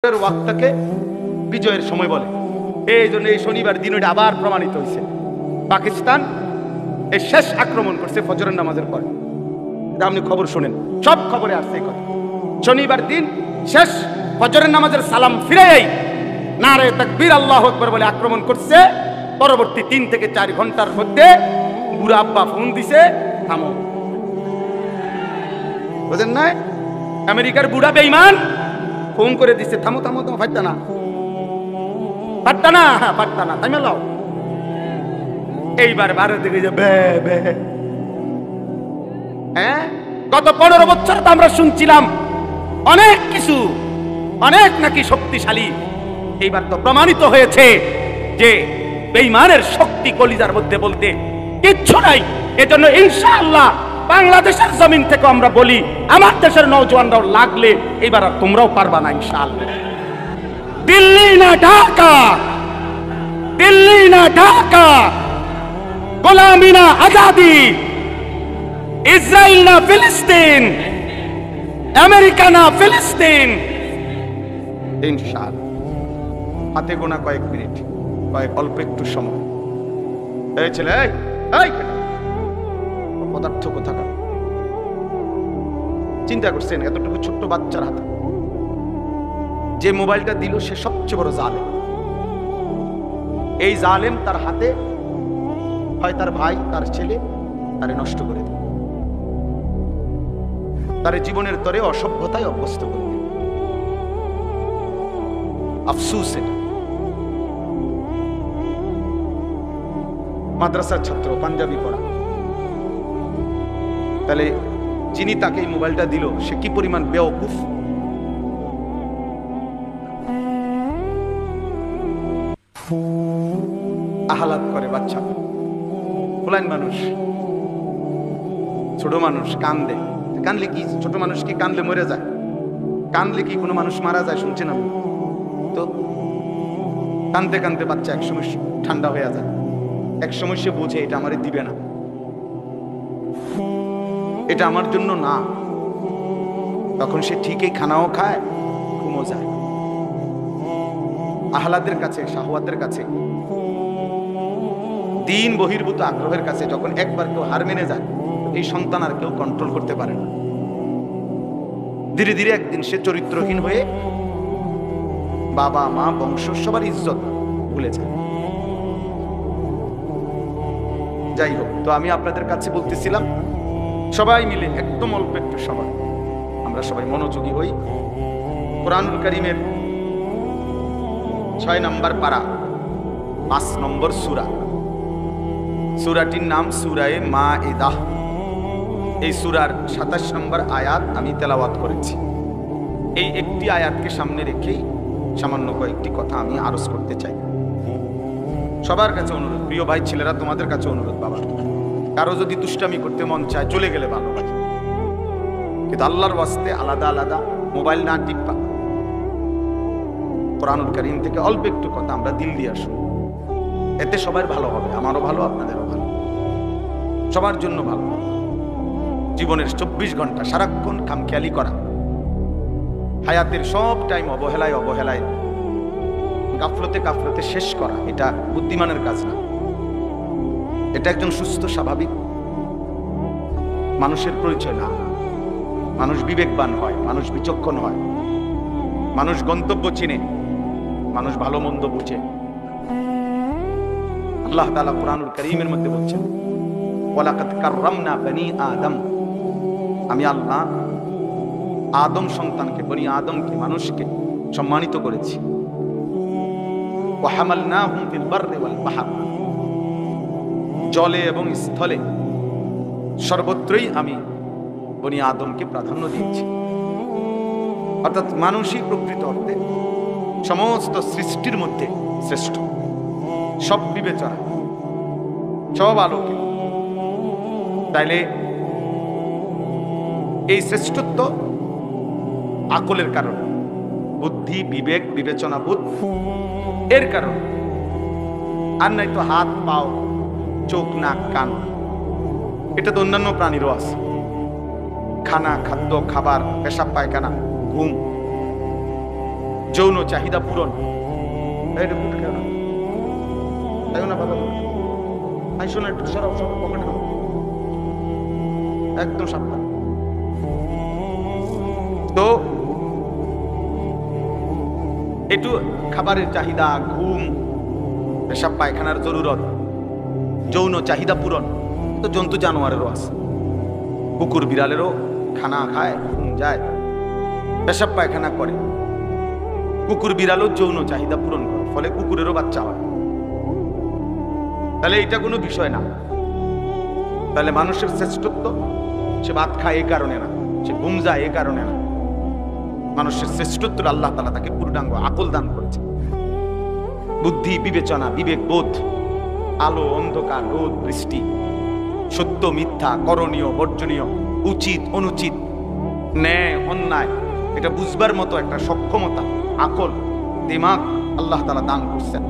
ওয়াক্তকে বিজয়ের সময় বলে। এই জন্য এই শনিবার দিন ওটা আবার প্রমাণিত হয়েছে। পাকিস্তান এই শেষ আক্রমণ করছে ফজরের নামাজের পরে। আপনি খবর শুনেন, সব খবরে আসছে এই কথা। শনিবার দিন শেষ ফজরের নামাজের সালাম ফিরেই নারে তাকবীর আল্লাহু আকবার বলে আক্রমণ করছে। পরবর্তী 3 থেকে 4 ঘন্টার মধ্যে বুড়া আব্বা ফোন দিছে, থামো। বুঝেন না? আমেরিকার বুড়া বেঈমান ফোন করে দিছে, থামো থামো, তোমার ফাটতা না, ফাটতা না, হ্যাঁ ফাটতা না, থামে লাও। এইবার ভারত থেকে যে বে বে, হ্যাঁ গত 15 বছর তো আমরা শুনছিলাম অনেক কিছু, অনেক নাকি শক্তিশালী। এইবার তো প্রমাণিত হয়েছে যে বেঈমানের শক্তি কলিজার মধ্যে বলতে কিচ্ছু নাই। এজন্য ইনশাআল্লাহ বাংলাদেশের জমিন থেকে আমরা বলি, আমার দেশের নওজওয়ানরাও লাগলে এবার আর তোমরাও পারবা না ইনশাআল্লাহ। দিল্লি না ঢাকা, দিল্লি না ঢাকা, গোলামি না আজাদি, ইসরায়েল না ফিলিস্তিন, আমেরিকা না ফিলিস্তিন, ইনশাআল্লাহ। হাতে গোনা কয়েক মিনিট, কয়েক অল্প একটু সময়। এই ছেলে, এই পদার্থ কোথাকার, চিন্তা করছেন এতটুকু ছোট্ট বাচ্চার হাতে যে মোবাইলটা দিল সে সবচেয়ে বড় জালেম। এই জালেম তার হাতে হয় তার ভাই, তার ছেলে তারে নষ্ট করে দেবে, তার জীবনের তরে অসভ্যতায় অভ্যস্ত করে দেবে। আফসোস এটা। মাদ্রাসার ছাত্র, পাঞ্জাবি পড়া, তাহলে যিনি তাকে এই মোবাইলটা দিল সে কি পরিমাণ বেওকুফ। আহ্লাদ করে বাচ্চা, ফুলাইন মানুষ, ছোট মানুষ কান্দে। কানলে কি ছোট মানুষ কি কানলে মরে যায়? কানলে কি কোনো মানুষ মারা যায়? শুনছেন আমি তো? কানতে কানতে বাচ্চা একসময় ঠান্ডা হয়ে যায়, একসময় সে বোঝে এটা আমারে দিবে না, এটা আমার জন্য না। তখন সে ঠিকই খানাও খায়, ঘুমও যায়। আহ্লাদের কাছে, শাহওয়াতের কাছে, দিন বহির্ভূত আগ্রহের কাছে যখন একবার কেউ হার মেনে যায়, এই সন্তান আর কেউ কন্ট্রোল করতে পারে না। ধীরে ধীরে একদিন সে চরিত্রহীন হয়ে বাবা মা বংশ সবার ইজ্জত ভুলে যায়। যাই হোক, তো আমি আপনাদের কাছে বলতেছিলাম সবাই মিলে একদম অল্প একটু সময় আমরা সবাই মনোযোগী হই। কোরআনুল কারীমের 6 নম্বর পারা 5 নম্বর সূরা, সূরাটির নাম সূরায়ে মাঈদা। এই সূরার 27 নম্বর আয়াত আমি তেলাওয়াত করেছি। এই একটি আয়াতকে সামনে রেখেই সামান্য কয়েকটি কথা আমি আরজ করতে চাই। সবার কাছে অনুরোধ, প্রিয় ভাই ছেলেরা, তোমাদের কাছে অনুরোধ, বাবা কারো যদি দুষ্টামি করতে মন চায় চলে গেলে ভালো লাগে, কিন্তু আল্লাহর ওয়াস্তে আলাদা আলাদা মোবাইল না টিপা। কোরআনুল কারীম থেকে অল্প একটু কথা আমরা দিল দিয়ে আসুন, এতে সবার ভালো হবে, আমারও ভালো, আপনাদেরও ভালো, সবার জন্য ভালো। জীবনের 24 ঘন্টা সারাক্ষণ খামখেয়ালি করা, হায়াতের সব টাইম অবহেলায় অবহেলায় গাফলতে গাফলতে শেষ করা, এটা বুদ্ধিমানের কাজ না। এটা একজন সুস্থ স্বাভাবিক মানুষের পরিচয় না। মানুষ বিবেকবান হয়, মানুষ বিচক্ষণ হয়, মানুষ গন্তব্য চিনে, মানুষ ভালো মন্দ বুঝে। আল্লাহ তাআলা কুরআনুল কারীমের মধ্যে বলছেন, ওয়ালাকাদ কাররামনা বনি আদম, আমি আল্লাহ আদম সন্তানকে, বনি আদমকে, মানুষকে সম্মানিত করেছি। ওয়া হামালনাহুম ফিল বাররি ওয়াল বাহর, জলে এবং স্থলে সর্বত্রই আমি বনি আদমকে প্রাধান্য দিয়েছি। অর্থাৎ মানুষই প্রকৃত অর্থে সমস্ত সৃষ্টির মধ্যে শ্রেষ্ঠ, সব বিবেচনা, সব আলোকে। তাইলে এই শ্রেষ্ঠত্ব আকলের কারণে, বুদ্ধি, বিবেক, বিবেচনা, বোধ এর কারণে। আর নাই তো হাত, পাও, চোখ, নাক, কান, এটা তো অন্যান্য প্রাণীরও আছে। খানা, খাদ্য, খাবার, পেশাব পায়খানা, ঘুম, যৌন চাহিদা পূরণ। না বাবা, শোনা একটু সরাও, সব পকেটে দাও, একদম সাবধান। তো একটু খাবারের চাহিদা, ঘুম, পেশাব পায়খানার জরুরত, যৌন চাহিদা পূরণ তো জন্তু জানোয়ারেরও আছে। কুকুর বিড়ালেরও খানা খায়, ঘুম যায়, পেশাব পায়খানা করে। কুকুর বিড়ালও যৌন চাহিদা পূরণ করে, ফলে কুকুরেরও বাচ্চা হয়। তাহলে এটা কোনো বিষয় না। তাহলে মানুষের শ্রেষ্ঠত্ব, সে ভাত খায় এই কারণে না, সে ঘুম যায় এই কারণে না। মানুষের শ্রেষ্ঠত্ব আল্লাহ তাআলা তাকে পূর্ণাঙ্গ আকল দান করেছে। বুদ্ধি, বিবেচনা, বিবেক বোধ, আলো অন্ধকার, রোদ বৃষ্টি, সত্য মিথ্যা, করণীয় বর্জনীয়, উচিত অনুচিত, ন্যায় অন্যায়, এটা বুঝবার মতো একটা সক্ষমতা, আকল, দিমাগ আল্লাহ তাআলা দান করছেন।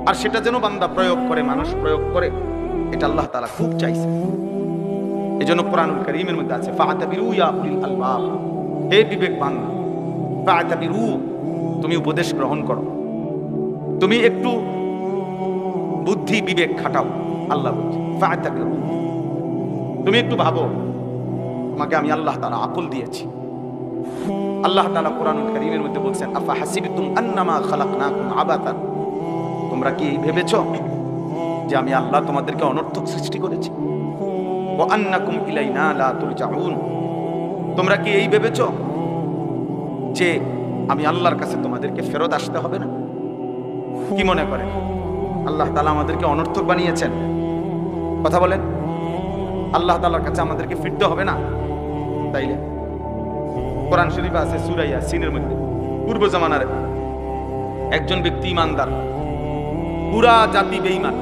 আর সেটা যেন বান্দা প্রয়োগ করে, মানুষ প্রয়োগ করে, এটা আল্লাহ তাআলা খুব চাইছে। এজন্য কোরআনুল কারীমের মধ্যে আছে ফাআতাবিরু ইয়া উলিল আলবাব, হে বিবেকবান, ফাআতাবিরু, তুমি উপদেশ গ্রহণ করো, তুমি একটু বুদ্ধি বিবেক খাটাও। আল্লাহ বলছে ফাআতাবিরু, তুমি একটু ভাবো, তোমাকে আমি আল্লাহ তাআলা আকল দিয়েছি। আল্লাহ তাআলা কোরআনুল কারীমের মধ্যে বলছেন আফা হাসিবতুম আন্নামা খালাকনাকুম আবাতান, তোমরা কি ভেবেছো যে আমি আল্লাহ তোমাদেরকে অনর্থক সৃষ্টি করেছি? ওয়া আন্নাকুম ইলাইনা লা তুরজাউন, তোমরা কি এই ভেবেছো যে আমি আল্লাহর কাছে তোমাদেরকে ফেরত আসতে হবে না? কি মনে করেন আল্লাহ তাআলা আমাদেরকে অনর্থক বানিয়েছেন? কথা বলেন, আল্লাহ তাআলার কাছে আমাদেরকে ফিরতে হবে না? তাইলে কোরআন শরীফে আছে সূরা ইয়াসিনের মধ্যে, পূর্ব জামানার একজন ব্যক্তি ইমানদার, পুরা জাতি বেঈমান,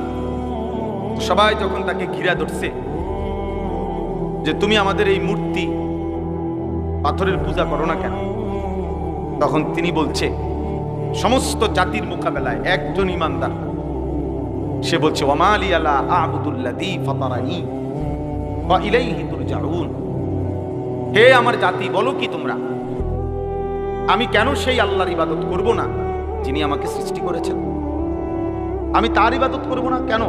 সবাই যখন তাকে ঘিরা ধরছে যে তুমি আমাদের এই মূর্তি পাথরের পূজা করো না কেন, তখন তিনি বলছে সমস্ত জাতির মোকাবেলায় একজন ইমানদার, সে বলছে ওয়ামা লিয়া লা আ'বুদুল্লাযী ফাতারানি ওয়া ইলাইহি তুরজাউন, হে আমার জাতি বলো কি তোমরা, আমি কেন সেই আল্লাহর ইবাদত করব না যিনি আমাকে সৃষ্টি করেছেন? আমি তার ইবাদত করব না কেন,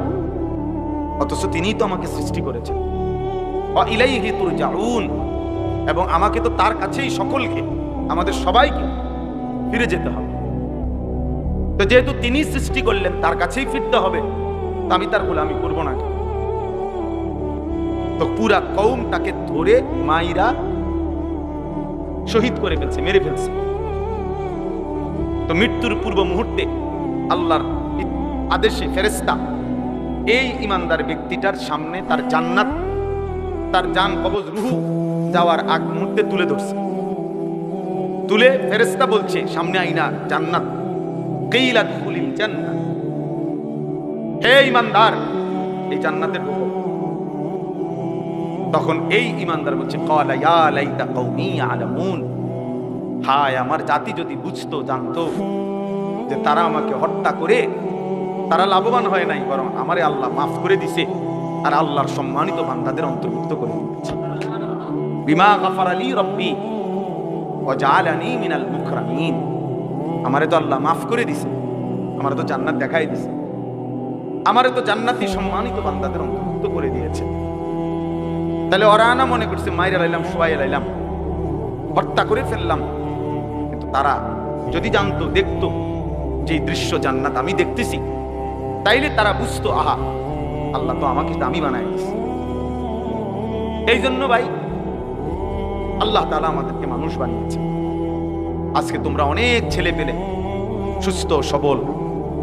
অথচ তিনিই তো আমাকে সৃষ্টি করেছেন। ওয়া ইলাইহি তুরজাউন, এবং আমাকে তো তার কাছেই সকলকে, আমাদের সবাইকে ফিরে যেতে হবে। তো যেহেতু তিনি সৃষ্টি করলেন, তার কাছেই ফিরতে হবে, তো আমি তার গোলামি করব না। তো পুরা কওম তাকে ধরে মাইরা শহীদ করে ফেলছে, মেরে ফেলছে। তো মৃত্যুর পূর্ব মুহূর্তে আল্লাহর আদেশে ফেরেশতা এই ইমানদার ব্যক্তিটার সামনে তার জান্নাত, তার জান কবজ রূহ যাওয়ার আগ মুহূর্তে তুলে ধরছে। তুলে ফেরেশতা বলছে সামনে আইনা জান্নাত, কিলা দুখুলিল জান্নাত, হে ইমানদার এই জান্নাতে ঢোকো। তখন এই ইমানদার বলছে ক্বালা ইয়া লাইতা কওমি ইয়ালামুন, হায় আমার জাতি যদি বুঝতো, জানতো যে তারা আমাকে হত্যা করে তারা লাভবান হয় নাই, বরং আমারে আল্লাহ মাফ করে দিছে আর আল্লাহর সম্মানিত বান্দাদের অন্তর্ভুক্ত করে দিয়েছে। বিমা গাফারা লি রব্বি ওয়া জাআলানি মিনাল মুকরামিন, আমারে তো আল্লাহ মাফ করে দিছে, আমারে তো জান্নাত দেখাই দিছে, আমারে তো জান্নাতি সম্মানিত বান্দাদের অন্তর্ভুক্ত করে দিয়েছে। তাহলে ওরা না মনে করছে মাইরা লাইলাম, শুয়াইয়া লাইলাম, হত্যা করে ফেললাম, কিন্তু তারা যদি জানতো, দেখতো যে দৃশ্য জান্নাত আমি দেখতেছি, তাইলে তারা বুঝতো আহা আল্লাহ তো আমাকে দামি বানায় দিয়েছে। এই জন্য ভাই আল্লাহ তাআলা আমাদেরকে মানুষ বানিয়েছে। আজকে তোমরা অনেক ছেলে পেলে সুস্থ সবল,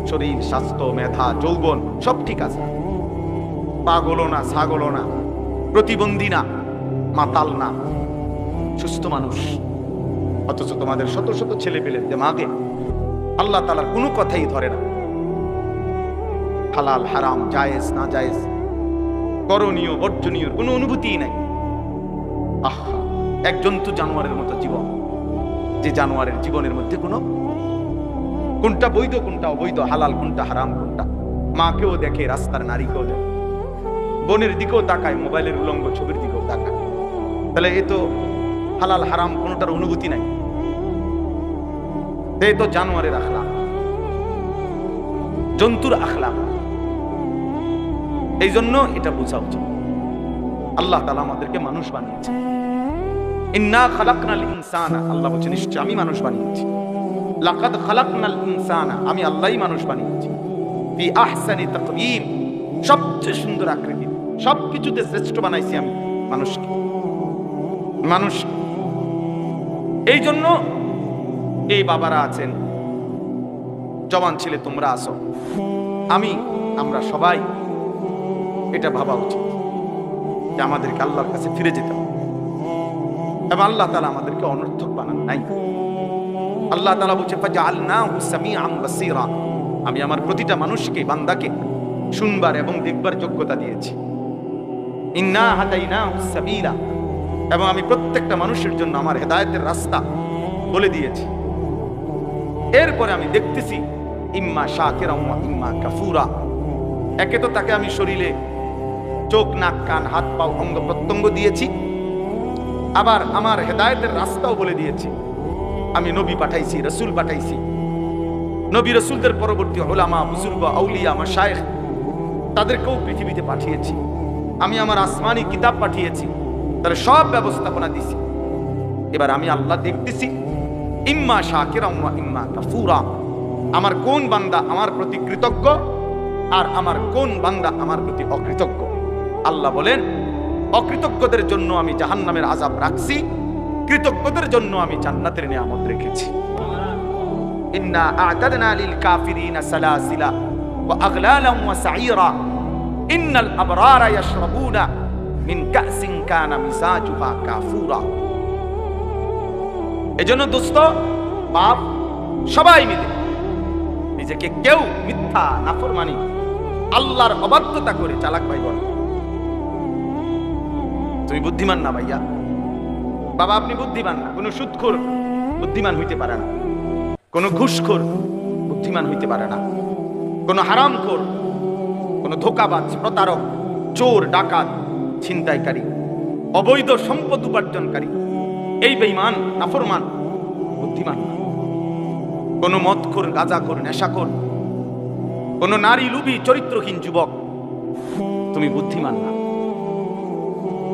শরীর স্বাস্থ্য মেধা যৌবন সব ঠিক আছে, পাগলও না ছাগলও না, প্রতিবন্ধী না মাতাল না, সুস্থ মানুষ। অথচ তোমাদের শত শত ছেলে পেলে দিমাগে আল্লাহ তাআলার কোনো কথাই ধরে না, হালাল হারাম জায়েজ না জায়েজ, করণীয় বর্জনীয় কোনো অনুভূতিই নাই। আহা, এক জন্তু জানোয়ারের মতো জীবন, যে জানোয়ারের জীবনের মধ্যে কোনো কোনটা বৈধ কোনটা অবৈধ, হালাল কোনটা হারাম কোনটা, মাকেও দেখে, রাস্তার নারীকেও দেখে, বনের দিকেও তাকায়, মোবাইলের উলঙ্গ ছবির দিকেও তাকায়। তাহলে এ তো হালাল হারাম কোনটার অনুভূতি নাই। এই তো জানোয়ারের আখলাক, জন্তুর আখলাক। এই জন্য এটা বোঝা উচিত, আল্লাহ তাআলা আমাদেরকে মানুষ বানিয়েছে। ইন্না খালাকনাল ইনসানা, আল্লাহ বলেছেন নিশ্চয় আমি মানুষ বানিয়েছি। লাকাদ খালাকনাল ইনসানা, আমি আল্লাহই মানুষ বানিয়েছি। ফি আহসানি তাকওয়িম, সবচেয়ে সুন্দর আকৃতি, সবকিছুতে শ্রেষ্ঠ বানাইছি আমি মানুষকে। মানুষ এই জন্য এই বাবারা আছেন, জওয়ান ছেলে তোমরা আসো, আমরা সবাই এটা ভাবা উচিত যে আমাদেরকে আল্লাহর কাছে ফিরে যেতে হবে। এবং আল্লাহ তাআলা আমাদেরকে অনর্থক বানান নাই। আল্লাহ তাআলা বলছে ফাজআলনাহু সামিআন বাসীরা, আমি আমার প্রতিটা মানুষকে, বান্দাকে শুনবার এবং দেখবার যোগ্যতা দিয়েছি। ইন্না হাদাইনাহু সাবিলা, এবং আমি প্রত্যেকটা মানুষের জন্য আমার হেদায়েতের রাস্তা বলে দিয়েছি। এরপরে আমি দেখতেছি ইম্মা শাকিরা ওয়া ইম্মা কাফুরা, একে তো তাকে আমি শরীরে চোখ, নাক, কান, হাত, পা, অঙ্গ প্রত্যঙ্গ দিয়েছি, আবার আমার হেদায়েতের রাস্তাও বলে দিয়েছি। আমি নবী পাঠাইছি, রাসূল পাঠাইছি, নবী রাসূলদের পরবর্তী উলামা, বুজুর্গ, আউলিয়া, মাশায়েখ তাদেরকেও পৃথিবীতে পাঠিয়েছি। আমি আমার আসমানি কিতাব পাঠিয়েছি, তাহলে সব ব্যবস্থাপনা দিছি। এবার আমি আল্লাহ দেখতেছি ইম্মা শাকিরা ওয়া ইম্মা কাফুরা, আমার কোন বান্দা আমার প্রতি কৃতজ্ঞ আর আমার কোন বান্দা আমার প্রতি অকৃতজ্ঞ। আল্লাহ বলেন অকৃতজ্ঞদের জন্য আমি জাহান্নামের আযাব রাখছি, কৃতজ্ঞদের জন্য আমি জান্নাতের নিয়ামত রেখেছি। ইন্না আ'তাদনা লিল কাফিরিনা সালাসিলা ওয়া আগলালান ওয়া সাঈরা ইন্নাল আবরারা ইয়াশরাবুনা মিন কাসিন কানা মিজাজুহা কাফুরা। এজন্য দোস্ত, বাপ, সবাই মিলে নিজেকে কেউ মিথ্যা, নাফরমানি, আল্লাহর অবাধ্যতা করে চালাক ভাই বল। তুমি বুদ্ধিমান না ভাইয়া, বাবা আপনি বুদ্ধিমান না। কোন সুদখোর বুদ্ধিমান হইতে পারে না, কোন ঘুষখোর বুদ্ধিমান হইতে পারে না, কোন হারামখোর, কোন ধোঁকাবাজ, প্রতারক, চোর, ডাকাত, ছিনতাইকারী, অবৈধ সম্পদ উপার্জনকারী, এই বেঈমান, নাফরমান বুদ্ধিমান না। কোন মদখোর, গাঁজাখোর, নেশাখোর, কোন নারী লুবী, চরিত্রহীন যুবক, তুমি বুদ্ধিমান না।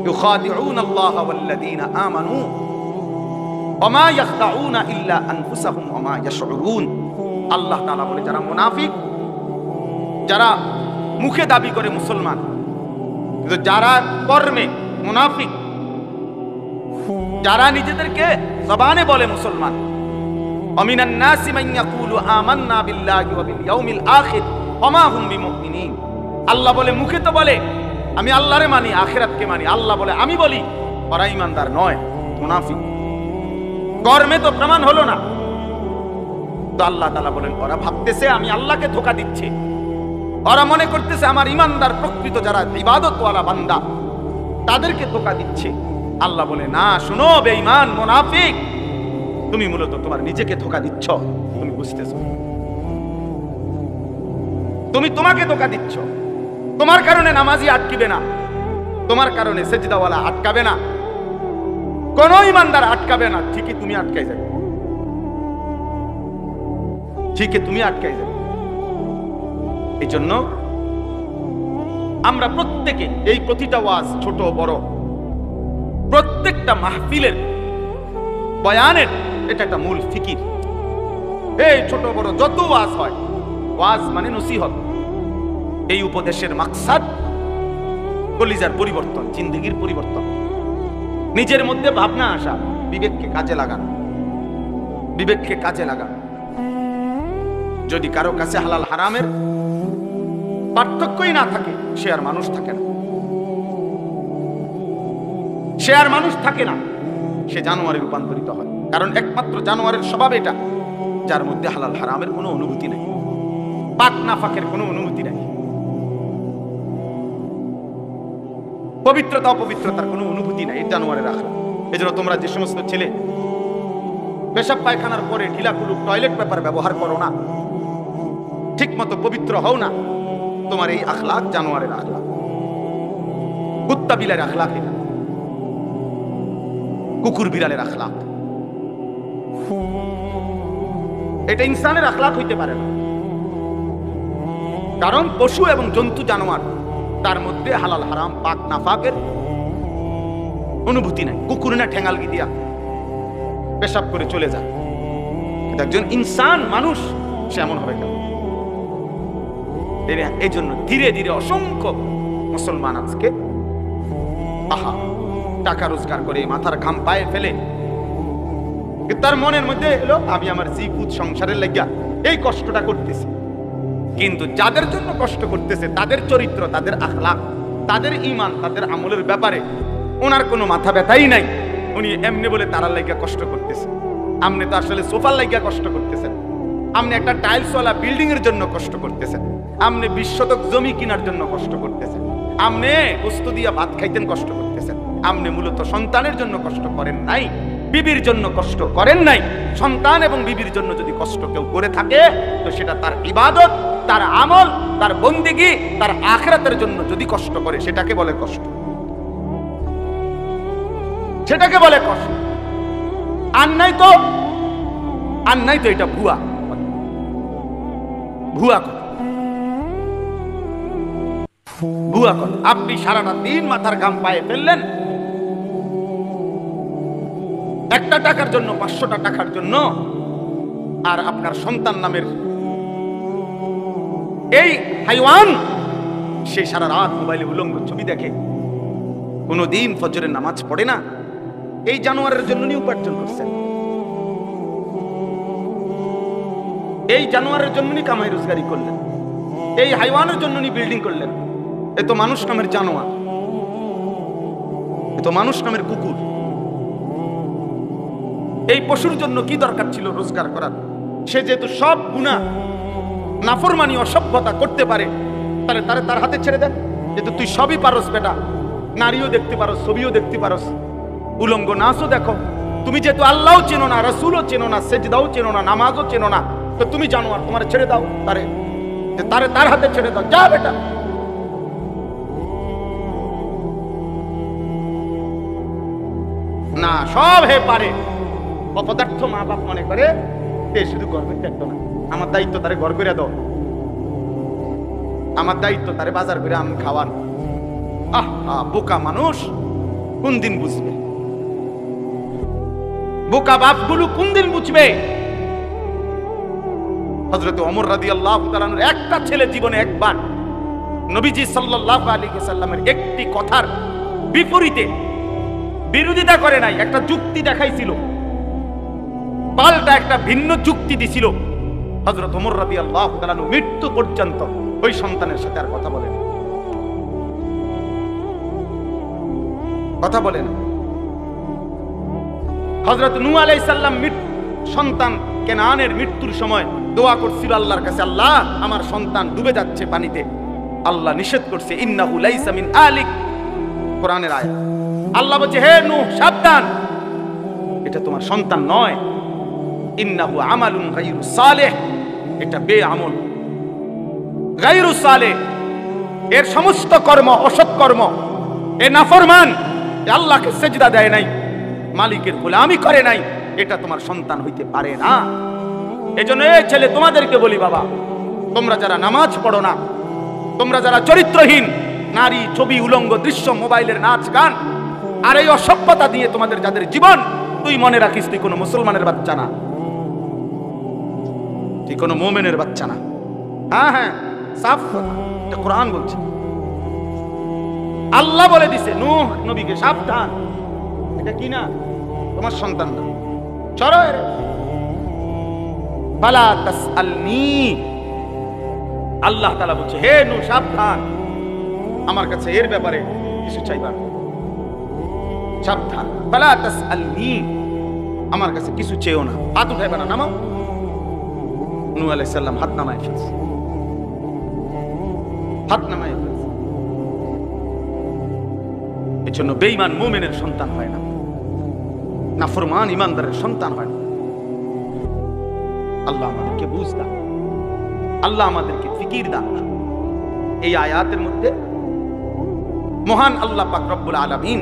ইউখাদিউনা আল্লাহ ওয়াল্লাযীনা আমানু ওয়া মা ইয়াখদাউনা ইল্লা আনফুসাহুম ওয়া মা ইয়াশউরুন। আল্লাহ তাআলা বলে যারা মুনাফিক, যারা মুখে দাবি করে মুসলমান কিন্তু যারা কর্মে মুনাফিক, যারা নিজেদেরকে জবানে বলে মুসলমান, আমিনান নাসি মান ইয়াকুলু আমান্না বিল্লাহি ওয়া বিল ইয়াউমিল আখির ওয়া মা হুম বিমুমিনিন। আল্লাহ বলে মুখে তো বলে আমি আল্লাহরে মানি, আখিরাতকে মানি, আল্লাহ বলে আমি বলি, ওরা ঈমানদার নয়, মুনাফিক। কর্মে তো প্রমাণ হলো না। তো আল্লাহ তাআলা বলেন ওরা ভাবতেছে আমি আল্লাহকে ধোঁকা দিচ্ছি, ওরা মনে করতেছে আমার ঈমানদার প্রকৃত যারা ইবাদতওয়ালা বান্দা তাদেরকে ধোঁকা দিচ্ছে। আল্লাহ বলে না, শুনো বেঈমান, মুনাফিক, তুমি মূলত তোমার নিজেকে ধোঁকা দিচ্ছ, তুমি বুঝতেছো? তুমি তোমাকে ধোঁকা দিচ্ছ। তোমার কারণে নামাজি আটকিবে না, তোমার কারণে সেজদাওয়ালা আটকাবে না, কোন ঈমানদার আটকাবে না, ঠিকই তুমি আটকাই যাবে, ঠিকই তুমি আটকাই যাবে। এই জন্য আমরা প্রত্যেকে এই প্রতিটা ওয়াজ, ছোট বড়, প্রত্যেকটা মাহফিলের বয়ানের এটা একটা মূল ফিকির। এই ছোট বড় যত ওয়াজ হয়, ওয়াজ মানে নসিহত। এই উপদেশের মাকসাদ কলিজার পরিবর্তন, জিন্দেগির পরিবর্তন, নিজের মধ্যে ভাবনা আসা, বিবেককে কাজে লাগানো, বিবেককে কাজে লাগানো। যদি কারো কাছে হালাল হারামের পার্থক্যই না থাকে, সে আর মানুষ থাকে না, সে আর মানুষ থাকে না, সে জানোয়ারে রূপান্তরিত হয়। কারণ একমাত্র জানোয়ারের স্বভাব এটা, যার মধ্যে হালাল হারামের কোনো অনুভূতি নেই, পাক নাফাকের কোনো অনুভূতি নেই, পবিত্রতা অপবিত্রতার কোনো অনুভূতি নেই, জানোয়ারের আখলাক। এজন্য তোমরা যে সমস্ত ছেলে পেশাব পায়খানার পরে ঢিলাকুলুক টয়লেট পেপার ব্যবহার করো না, ঠিক মতো পবিত্র হও না, তোমার এই আখলাক জানোয়ারের আখলাক, কুত্তা বিড়ালের আখলাক, এটা কুকুর বিড়ালের আখলাক। এটা ইনসানের আখলাক হইতে পারে না। কারণ পশু এবং জন্তু জানোয়ার তার মধ্যে হালাল হারাম পাক নাফাকের অনুভূতি নাই। কুকুর না ঠেঙ্গালগি দিয়া পেশাব করে চলে যায়, কিন্তু একজন ইনসান মানুষ সে এমন হবে কেন? এই জন্য ধীরে ধীরে অসংখ্য মুসলমান আজকে টাকা রোজগার করে মাথার ঘাম পায়ে ফেলে, তার মনের মধ্যে এলো আমি আমার জীবুত সংসারের লাগিয়া এই কষ্টটা করতেছি। কিন্তু যাদের জন্য কষ্ট করতেছে তাদের চরিত্র, তাদের আখলাক, তাদের ঈমান, তাদের আমলের ব্যাপারে ওনার কোনো মাথা ব্যথাই নাই। উনি এমনি বলে তারার লাগিয়া কষ্ট করতেছে। আপনি তো আসলে সোফার লাগিয়া কষ্ট করতেছেন, আপনি একটা টাইলসওয়ালা বিল্ডিং এর জন্য কষ্ট করতেছেন, আপনি 20 শতক জমি কেনার জন্য কষ্ট করতেছেন, আপনি বস্তু দিয়া ভাত খাইতেন কষ্ট করতেছেন। আপনি মূলত সন্তানের জন্য কষ্ট করেন নাই, বিবির জন্য কষ্ট করেন নাই। সন্তান এবং বিবির জন্য যদি কষ্ট কেউ করে থাকে তো সেটা তার ইবাদত, তার আমল, তার বন্দেগী, তার আখিরাতের জন্য যদি কষ্ট করে সেটাকে বলে কষ্ট, সেটাকে বলে কষ্ট। আর নাই তো এটা ভুয়া কথা। আপনি সারাটা দিন মাথার ঘাম পায়ে ফেললেন একটা টাকার জন্য, 500টা টাকার জন্য, আর আপনার সন্তান নামের এই হাইওয়ান সে সারা রাত মোবাইলে উলঙ্গ ছবি দেখে, কোনদিন ফজরের নামাজ পড়ে না। এই জানোয়ারের জন্য উপার্জন করছেন, এই জানোয়ারের জন্য কামাই রোজগারি করলেন, এই হাইওয়ানের জন্য বিল্ডিং করলেন। এ তো মানুষ নামের জানোয়ার, এ তো মানুষ নামের কুকুর। এই পশুর জন্য কি দরকার ছিল রোজগার করার? সে যেহেতু সব গুনাহ, নাফরমানি, অসভ্যতা করতে পারে, তাহলে তার হাতে ছেড়ে দেন। যেহেতু তুই সবই পারস বেটা, নারীও দেখতে পারস, ছবিও দেখতে পারস, উলঙ্গ নাচও দেখো। তুমি যেহেতু আল্লাহও চেনো না, রাসূলও চেনো না, সেজদাও চেনো না, নামাজও চেনো না, তো তুমি জানোয়ার, তোমার ছেড়ে দাও, তার হাতে ছেড়ে দাও, যা বেটা। না, সব হে পারে। অপদার্থ মা বাপ মনে করে শুধু গর্বের দেখতো না, আমার দায়িত্ব তারে ঘর করে দাও, আমার দায়িত্ব তারে বাজার করে আম খাওয়ান। বোকা মানুষ কোন দিন বুঝবে? বোকা বাপগুলো কোন দিন বুঝবে? হযরত ওমর রাদিয়াল্লাহু তাআলা আনহু একটা ছেলে জীবনে একবার নবীজি সাল্লাল্লাহু আলাইহি ওয়াসাল্লামের একটি কথার বিপরীতে বিরোধিতা করে নাই, একটা যুক্তি দেখাইছিল, পাল্টা একটা ভিন্ন যুক্তি দিছিল। হযরত ওমর রাদিয়াল্লাহু তাআলা আনহু মৃত্যু পর্যন্ত ওই সন্তানের সাথে আর কথা বলেন। হযরত নূহ আলাইহিস সালাম সন্তান কেনানের মৃত্যুর সময় দোয়া করছিল আল্লাহর কাছে, আল্লাহ আমার সন্তান ডুবে যাচ্ছে পানিতে। আল্লাহ নিষেধ করছে, ইন্নাহু লাইসা মিন আলিক, কোরআনের আয়াত। আল্লাহ বলছে, হে নূহ সাবধান, এটা তোমার সন্তান নয়। ইন্নাহু আমালুন গায়রু সালেহ, এটা বেআমল, গায়রু সালেহ, এর সমস্ত কর্ম অসৎ কর্ম, এ নাফরমান, আল্লাহকে সেজদা দেয় নাই, মালিকের গোলামি করে নাই, এটা তোমার সন্তান হইতে পারে না। এজন্য এই ছেলে তোমাদেরকে বলি, বাবা তোমরা যারা নামাজ পড়ো না, তোমরা যারা চরিত্রহীন, নারী, ছবি, উলঙ্গ দৃশ্য, মোবাইলের নাচ গান আর এই অসভ্যতা দিয়ে তোমাদের যাদের জীবন, তুই মনে রাখিস তুই কোনো মুসলমানের বাচ্চা না, তুই কোনো মুমিনের বাচ্চা না। হ্যাঁ, সাফ কথা, এটা কোরআন বলছে। আল্লাহ বলে দিছে নূহ নবীকে, সাবধান, এটা কি না তোমার সন্তান না, চলো এর ফালা তাসআলনি। আল্লাহ তাআলা বলছে, হে নূহ সাবধান, আমার কাছে এর ব্যাপারে কিছু চাইবা, সাবধান, ফালা তাসআলনি, আমার কাছে কিছু চেয়েও না, হাত উঠাইবা না, নামাও। নূহ আলাইহিস সালাম হাত নামায় ফেলছে, হাত নামায় ফেলছে। এজন্য বেঈমান মুমিনের সন্তান হয় না, নাফরমান ইমানদারের সন্তান হয় না। আল্লাহ আমাদেরকে বুঝ দান, আল্লাহ আমাদেরকে ফিকির দান। এই আয়াতের মধ্যে মহান আল্লাহ পাক রব্বুল আলামিন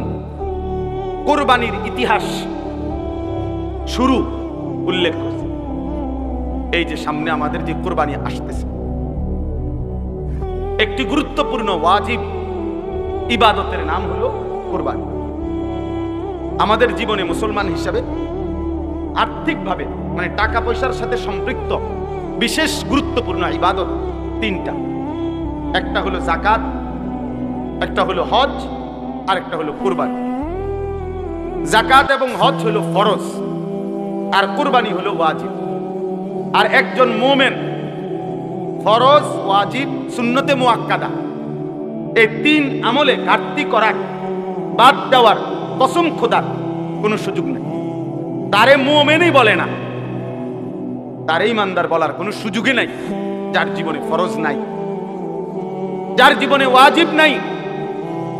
কুরবানির ইতিহাস শুরু উল্লেখ করছে। এই যে সামনে আমাদের যে কোরবানি আসতেছে, একটি গুরুত্বপূর্ণ ওয়াজিব ইবাদতের নাম হলো কোরবানি। আমাদের জীবনে মুসলমান হিসাবে আর্থিকভাবে মানে টাকা পয়সার সাথে সম্পৃক্ত বিশেষ গুরুত্বপূর্ণ ইবাদত তিনটা। একটা হলো যাকাত, একটা হলো হজ, আর একটা হলো কুরবানি। যাকাত এবং হজ হলো ফরজ, আর কুরবানি হলো ওয়াজিব। আর একজন মুমিন ফরজ, ওয়াজিব, সুন্নতে মুআক্কাদা এই তিন আমলে ঘাটতি করার, বাদ দেওয়ার কসম খোদার কোনো সুযোগ নেই। তারে মুমিনই বলে না, তারে ইমানদার বলার কোনো সুযোগই নাই যার জীবনে ফরজ নাই, যার জীবনে ওয়াজিব নাই,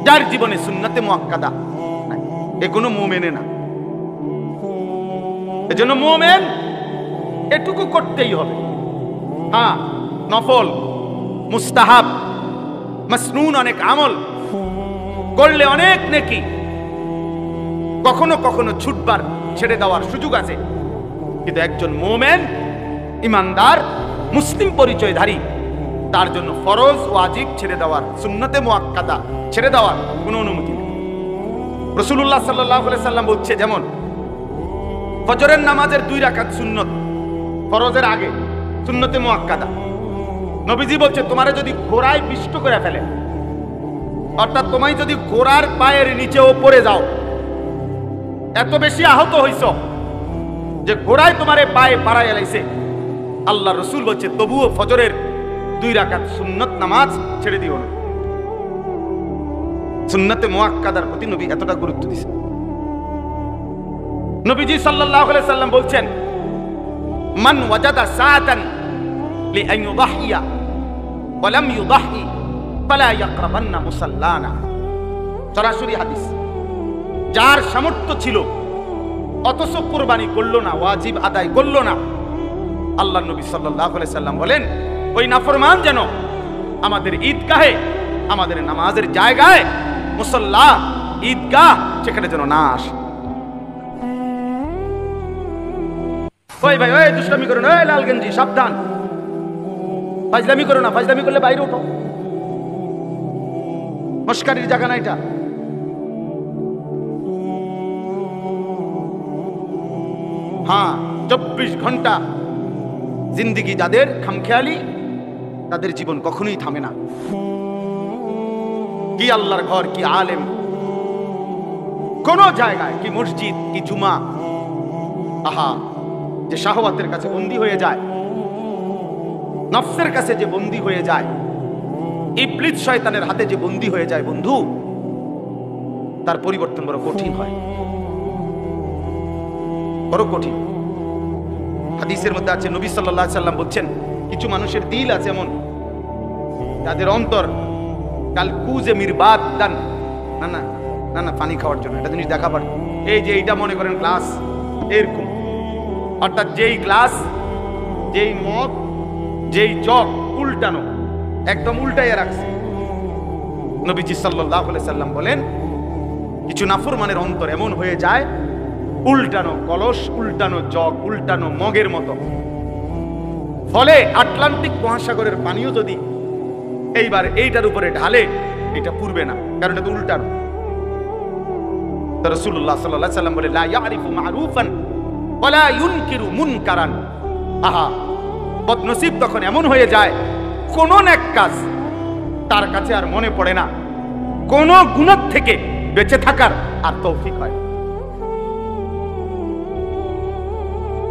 যার জীবনে সুন্নতে মুআক্কাদা নাই, এ কোনো মুমিনে না। এজন্য মুমিন এটুকু করতেই হবে। হ্যাঁ, নফল, মুস্তাহাব, মাসনুন অনেক আমল করলে অনেক নেকি, কখনো কখনো ছুটবার, ছেড়ে দেওয়ার সুযোগ আছে। কিন্তু একজন মুমিন, ইমানদার, মুসলিম পরিচয়ধারী, তার জন্য ফরজ, ওয়াজিব ছেড়ে দেওয়ার, সুন্নতে মুআক্কাদা ছেড়ে দেওয়ার কোনো অনুমতি নেই। রাসূলুল্লাহ সাল্লাল্লাহু আলাইহি সাল্লাম বলছে, যেমন ফজরের নামাজের 2 রাকাত সুন্নত, ফরজের আগে সুন্নতে মুআক্কাদা। নবীজি বলছে, তোমারে যদি ঘোড়ায় পিষ্ট করে ফেলে, অর্থাৎ তোমায় যদি ঘোড়ার পায়ের নিচেও পড়ে যাও, এত বেশি আহত হইছ যে ঘোড়ায় তোমারে পায়ে পাড়ায় এলাইছে, আল্লাহ রসুল বলছে তবুও ফজরের 2 রাকাত সুন্নত নামাজ ছেড়ে দিও না। সুন্নতে মুআক্কাদার প্রতি নবী এতটা গুরুত্ব দিয়েছেন। নবীজি সাল্লাল্লাহু আলাইহি সাল্লাম বলছেন, মান ওয়াজাদা সাআতান লিআন ইউদাহিয়া ওয়া লাম ইউদাহি ফালা ইয়াকরাবান্না মুসাল্লানা। সরাসরি হাদিস। যার সামর্থ্য ছিল অথচ কুরবানি করলো না, ওয়াজিব আদায় করলো না, আল্লাহর নবী সাল্লাল্লাহু আলাইহি সাল্লাম বলেন, ওই নাফরমান যেন আমাদের ঈদগাহে, আমাদের নামাজের জায়গায়, মুসাল্লা, ঈদগাহ, সেখানে যেন না আসে। ওই ভাই, ওই দুষ্টামি করো না, ওই লাল গেঞ্জি সাবধান, ফাজলামি করো না, ফাজলামি করলে বাইরে উঠো, মস্কারির জায়গা না এটা। হ্যাঁ, 24 ঘন্টা জিন্দিগি যাদের খামখেয়ালি, তাদের জীবন কখনোই থামে না। কি আল্লাহর ঘর, কি আলেম, কোন জায়গায়, কি মসজিদ, কি জুমা, আহা, যে শাহওয়াতের কাছে বন্দী হয়ে যায়, নফসের কাছে যে বন্দী হয়ে যায়, ইবলিস শয়তানের হাতে যে বন্দী হয়ে যায়, বন্ধু, তার পরিবর্তন বড় কঠিন হয়, বড় কঠিন। হাদিসের মধ্যে আছে, নবী সাল্লাল্লাহু আলাইহি সাল্লাম বলছেন, কিছু মানুষের দিল আছে এমন, তাদের অন্তর কাল কুজে মিরবাদ দান, না না না না, পানি খাওয়ার জন্য একটা জিনিস দেখা পারে, এই যে এইটা মনে করেন গ্লাস, এরকম, অর্থাৎ যেই গ্লাস, যেই মগ, যেই জগ উল্টানো, একদম উল্টাইয়া রাখছে। নবীজি সাল্লাল্লাহু আলাইহি সাল্লাম বলেন, কিছু নাফরমানের অন্তর এমন হয়ে যায়, উল্টানো কলস, উল্টানো জগ, উল্টানো মগের মতো। ফলে আটলান্টিক মহাসাগরের পানিও যদি এইবার এইটার উপরে ঢালে, এটা পুরবে না, কারণ এটা তো উল্টানো। রাসূলুল্লাহ সাল্লাল্লাহু আলাইহি সাল্লাম বলে, লা ইয়ারিফু মারুফান ওয়া লা ইউনকিরু মুনকারান। আহা, বদনসিব তখন এমন হয়ে যায়, কোন নেক কাজ তার কাছে আর মনে পড়ে না, কোন গুনাহ থেকে বেঁচে থাকার আর তৌফিক হয়।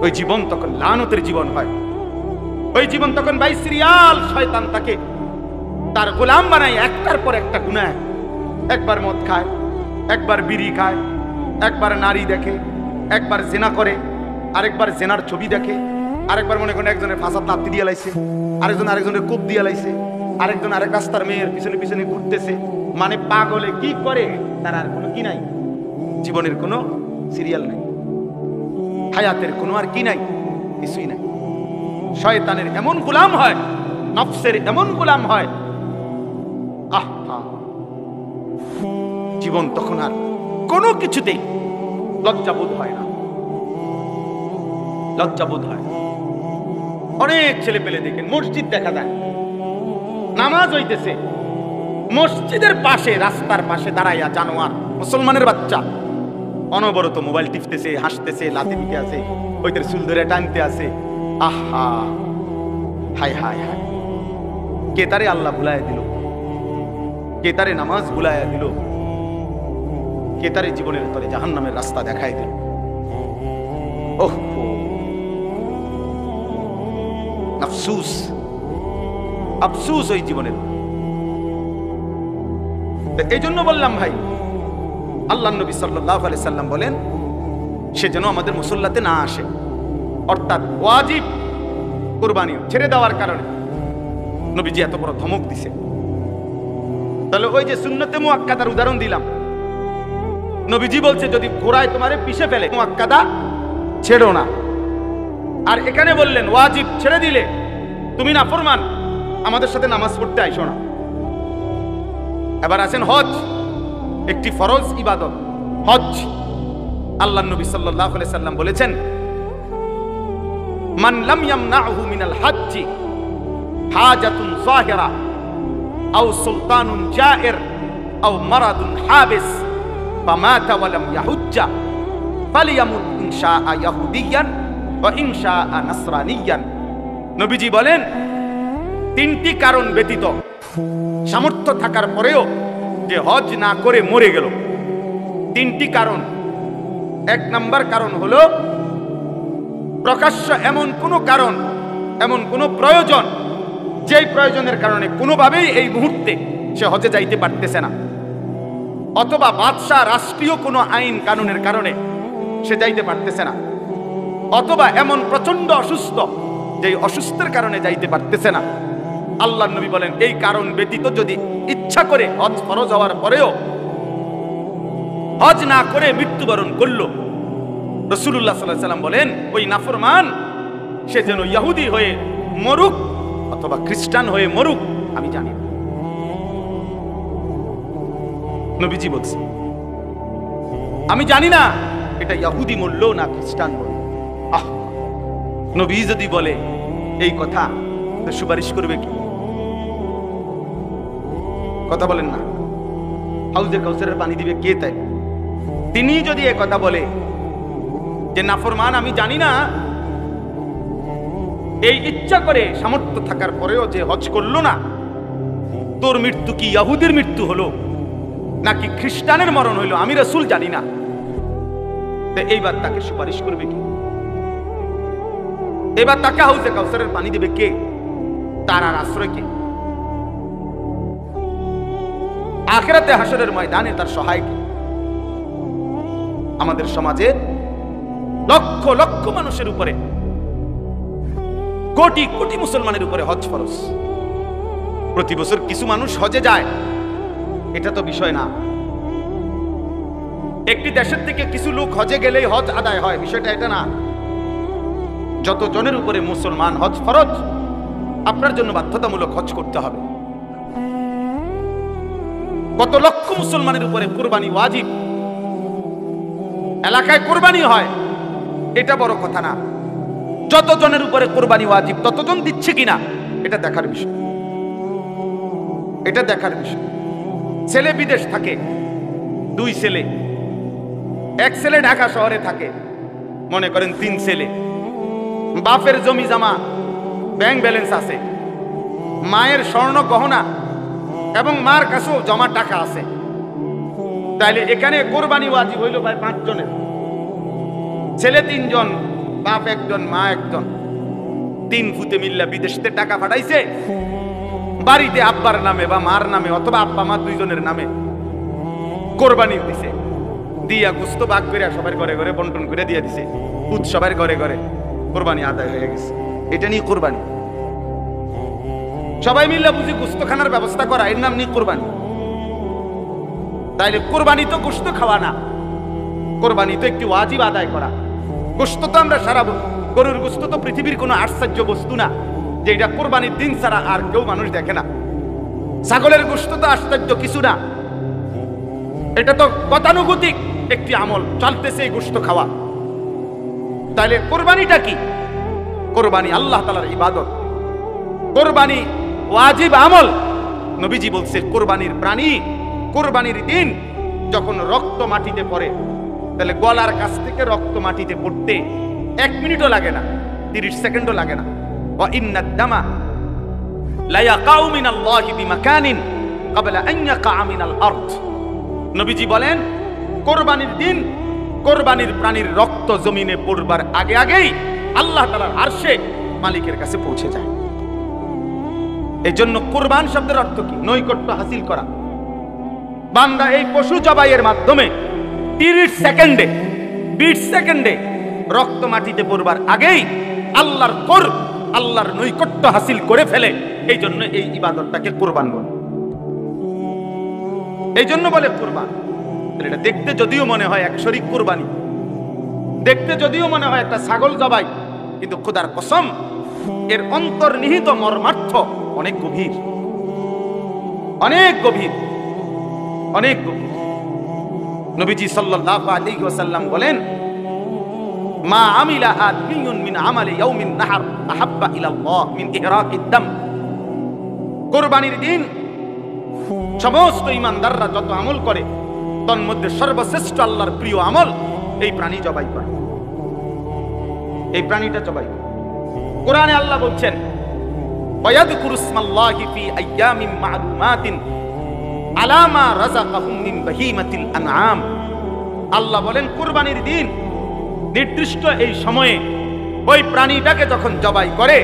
ওই জীবন তখন লানতের জীবন হয়। ওই জীবন তখন ভাই সিরিয়াল শয়তান তাকে তার গোলাম বানায়, একটার পর একটা গুনাহ। একবার মদ খায়, একবার বিড়ি খায়, একবার নারী দেখে, একবার জেনা করে, আরেকবার জেনার ছবি দেখে, আরেকবার মনে করেন একজনের ফাঁসা লাত্তি দিয়ে লাইছে, আরেকজনের কোপ দিয়ে লাইছে, আরেকজন আরেক রাস্তার মেয়ের পিছনে পিছনে ঘুরতেছে। মানে পাগলে কি করে তার আর কোনো কি নাই, জীবনের কোনো সিরিয়াল নাই, হায়াতের কোনো আর কি নাই, কিছুই নাই। শয়তানের এমন গোলাম হয়, নফসের এমন গোলাম হয়, আহা, জীবন তখন আর কোনো কিছুতেই লজ্জাবোধ হয় না, লজ্জাবোধ হয়। অনেক ছেলে পেলে দেখেন, মসজিদ দেখা যায়, নামাজ হইতেছে, মসজিদের পাশে রাস্তার পাশে দাঁড়াইয়া জানোয়ার মুসলমানের বাচ্চা অনবরত মোবাইল টিপতেছে, হাসতেছে, লাথি দিতে আছে, ওইদের চুল ধরে টানতে আছে। আহা, হায় হায় হায়, কে তারে আল্লাহ ভুলাইয়া দিল, কে তারে নামাজ ভুলাইয়া দিল, কে তারে জীবনের তরে জাহান্নামের রাস্তা দেখাই দিল। ওহ, আফসুস, আফসুস ওই জীবনের। এই জন্য বললাম ভাই, আল্লাহ নবী সাল্লাল্লাহু আলাইহি সাল্লাম বলেন সে যেন আমাদের মুসল্লাতে না আসে, অর্থাৎ ওয়াজিব কুরবানি ছেড়ে দেওয়ার কারণে নবীজি এত বড় ধমক দিছে। তাহলে ওই যে সুন্নতে মুআক্কাদার উদাহরণ দিলাম, নবীজি বলছে যদি ঘোড়ায় তোমারে পিষে ফেলে মুআক্কাদা ছেড়ো না। আর এখানে বললেন ওয়াজিব ছেড়ে দিলে তুমি নাফরমান, আমাদের সাথে নামাজ পড়তে আইসো না। এবার আছেন হজ, একটি ফরজ ইবাদত হজ। আল্লাহ নবী সাল্লাল্লাহু আলাইহি সাল্লাম বলেছেন মান লাম ইয়ামনাহু মিনাল হজ্জি হাজাতুন যাহিরা আও সুলতানুন জাইর আও মারাদুন হাবিস ফামাতা ওয়া লাম ইয়াহুজ্জা ফালিয়ামুত ইনশাআ ইয়াহুদিয়ান ওয়া ইনশাআ নাসরানিয়ান। নবীজি বলেন তিনটি কারণ ব্যতীত সামর্থ্য থাকার পরেও যে হজ না করে মরে গেল, তিনটি কারণ। এক নাম্বার কারণ হলো প্রকাশ্য এমন কোনো কারণ, এমন কোনো প্রয়োজন, যেই প্রয়োজনের কারণে কোনোভাবেই এই মুহূর্তে সে হজে যাইতে পারতেছে না, অথবা বাদশাহ রাষ্ট্রীয় কোনো আইন কানুনের কারণে সে যাইতে পারতেছে না, অথবা এমন প্রচন্ড অসুস্থ যে অসুস্থের কারণে যাইতে পারতেছে না। আল্লাহ নবী বলেন এই কারণ ব্যতীত যদি ইচ্ছা করে হজ ফরজ হওয়ার পরেও হজ না করে মৃত্যুবরণ করলো, রাসূলুল্লাহ সাল্লাল্লাহু আলাইহি ওয়াসাল্লাম বলেন ওই নাফরমান সে যেন ইহুদি হয়ে মরুক অথবা খ্রিস্টান হয়ে মরুক, আমি জানি না। নবীজি বলছেন আমি জানি না এটা ইহুদি মরল না খ্রিস্টান মরল। আহ, নবী যদি বলে এই কথা তো সুপারিশ করবে কি? কথা বলেন না, হাউজে কাউসারের পানি দিবে কে? তাই তিনি যদি এই কথা বলে যে নাফরমান আমি জানি না, এই ইচ্ছা করে সামর্থ্য থাকার পরেও যে হজ করলো না, তোর মৃত্যু কি ইহুদির মৃত্যু হলো নাকি খ্রিস্টানের মরণ হইলো, আমি রাসূল জানি না, এইবার তাকে সুপারিশ করবে কি? এবার তাকে হাউজে কাউসারের পানি দিবে কে? তার আর আশ্রয় কে? আখিরাতে হাসরের ময়দানে তার সহায় কে? আমাদের সমাজে লক্ষ লক্ষ মানুষের উপরে, কোটি কোটি মুসলমানের উপরে হজ ফরজ। প্রতি বছর কিছু মানুষ হজে যায়, এটা তো বিষয় না। একটি দেশের থেকে কিছু লোক হজে গেলেই হজ আদায় হয়, বিষয়টা এটা না। যত জনের উপরে মুসলমান হজ ফরজ, আপনার জন্য বাধ্যতামূলক হজ করতে হবে। কত লক্ষ মুসলমানের উপরে কুরবানি ওয়াজিব, এলাকায় কুরবানি হয়, এটা বড় কথা না। যত জনের উপরে কুরবানি ওয়াজিব, ততজন দিচ্ছে কিনা এটা দেখার বিষয়, এটা দেখার বিষয়। ছেলে বিদেশ থাকে, দুই ছেলে, এক ছেলে ঢাকা শহরে থাকে, মনে করেন তিন ছেলে, বাপের জমি জমা ব্যাংক ব্যালেন্স আছে, মায়ের স্বর্ণ গহনা এবং মার কাছেও জমা টাকা আছে, তাইলে এখানে কোরবানি ওয়াজিব হইল ভাই 5 জনের। ছেলে 3 জন, বাপ 1 জন, মা 1 জন, 3 ফুতে মিল্লা বিদেশতে টাকা পাঠাইছে, বাড়িতে আব্বার নামে বা মার নামে অথবা আব্বা মা 2 জনের নামে কোরবানি দিছে, দিয়া গোস্ত ভাগ করে সবার ঘরে ঘরে বন্টন করে দিয়ে দিছে, পুত সবার ঘরে ঘরে কোরবানি আদায় হয়ে গেছে। এটা নিয়ে কোরবানি, সবাই মিল্লা বুঝি গোস্ত খানার ব্যবস্থা করা, এর নাম নিয়ে কোরবানি। তাইলে কোরবানি তো গোস্ত খাওয়া না, কোরবানি তো একটি ওয়াজিব আদায় করা। গোস্ত তো আমরা সারা, গরুর গোস্ত তো পৃথিবীর কোনো আশ্চর্য বস্তু না যে এটা কোরবানির দিন ছাড়া আর কেউ মানুষ দেখে না। ছাগলের গোস্ত তো আশ্চর্য কিছু না, এটা তো গতানুগতিক একটি আমল, চলতেছে এই গোস্ত খাওয়া। তাহলে কোরবানিটা কি? কোরবানি আল্লাহ তাআলার ইবাদত, কোরবানি ওয়াজিব আমল। নবীজি বলছে কোরবানির প্রাণী, কোরবানির দিন যখন রক্ত মাটিতে পড়ে, তাহলে গলার কাছ থেকে রক্ত মাটিতে পড়তে 1 মিনিটও লাগে না, 30 সেকেন্ডও লাগে না। ওয়া ইন্নাদ দামা লা ইয়াকাউ মিনাল্লাহি বিমাকানিন ক্বাবলা আন ইয়াকা মিনাল আরদ। নবীজি বলেন কোরবানির দিন কোরবানির প্রাণীর রক্ত জমিনে পড়বার আগে আগেই আল্লাহ তাআলার আরশে মালিকের কাছে পৌঁছে যায়। এই জন্য কোরবান শব্দের অর্থ কি? নৈকট্য হাসিল করা। বান্দা এই পশু জবাইয়ের মাধ্যমে 30 সেকেন্ডে 20 সেকেন্ডে রক্ত মাটিতে পড়বার আগেই আল্লাহর কোরব, আল্লাহর নৈকট্য হাসিল করে ফেলে। এই জন্য এই ইবাদতটাকে কোরবান বলে। এই জন্য বলে কোরবান। এটা দেখতে যদিও মনে হয় এক শরীক কোরবানি, দেখতে যদিও মনে হয় একটা ছাগল জবাই, কিন্তু খোদার কসম এর অন্তর্নিহিত মর্মার্থ অনেক গভীর, অনেক গভীর, অনেক গভীর। নবীজি সাল্লাল্লাহু আলাইহি ওয়াসাল্লাম বলেন, মা আমিলা আদমিয়ুন মিন আমালি ইয়াউমিন নাহর আহাব্বা ইলাল্লাহ মিন ইহরাকিদ দাম। কুরবানির দিন সমস্ত ঈমানদাররা যত আমল করে তার মধ্যে সর্বশ্রেষ্ঠ আল্লাহর প্রিয় আমল এই প্রাণী জবাই করা, এই প্রাণীটা জবাই। কোরআনে আল্লাহ বলছেন, ওয়ায়াযকুরু ইসমাল্লাহি ফি আইয়ামিন মা'লুমাতিন আলা মা রাযাকাহুম মিন বাহিমাতিল আনআম। আল্লাহ বলেন কুরবানির দিন নির্দিষ্ট এই সময়ে ওই প্রাণীটাকে যখন জবাই করে,